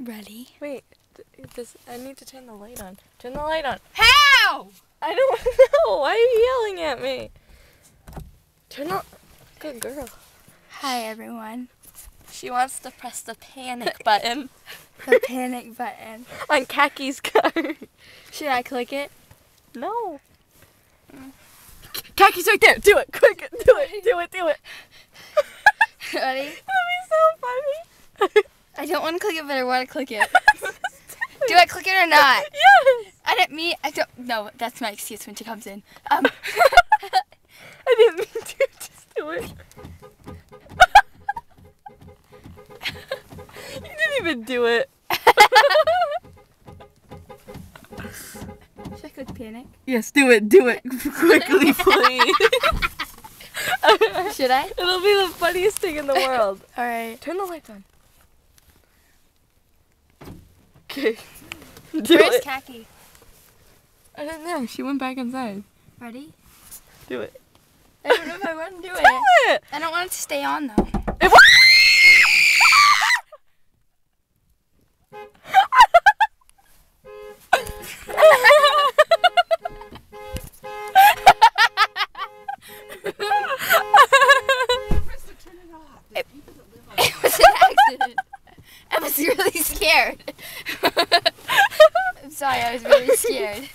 Ready? Wait, I need to turn the light on. Turn the light on. How? I don't know. Why are you yelling at me? Turn on. Good girl. Hi, everyone. She wants to press the panic button. The panic button. On Kaki's card. Should I click it? No. Kaki's right there. Do it. Quick. Do it. Do it. Do it. Ready? That'd be so funny. I don't want to click it, but I want to click it. Do I click it or not? Yes. I don't. No, that's my excuse when she comes in. I didn't mean to. Just do it. You didn't even do it. Should I click panic? Yes, do it. Do it quickly, please. Should I? It'll be the funniest thing in the world. All right. Turn the lights on. Okay. Where's Kaki? I don't know. She went back inside. Ready? Do it. I don't know if I want to do Do it. it. I don't want it to stay on though. It It was an accident. I was really scared. I'm sorry, I was really scared.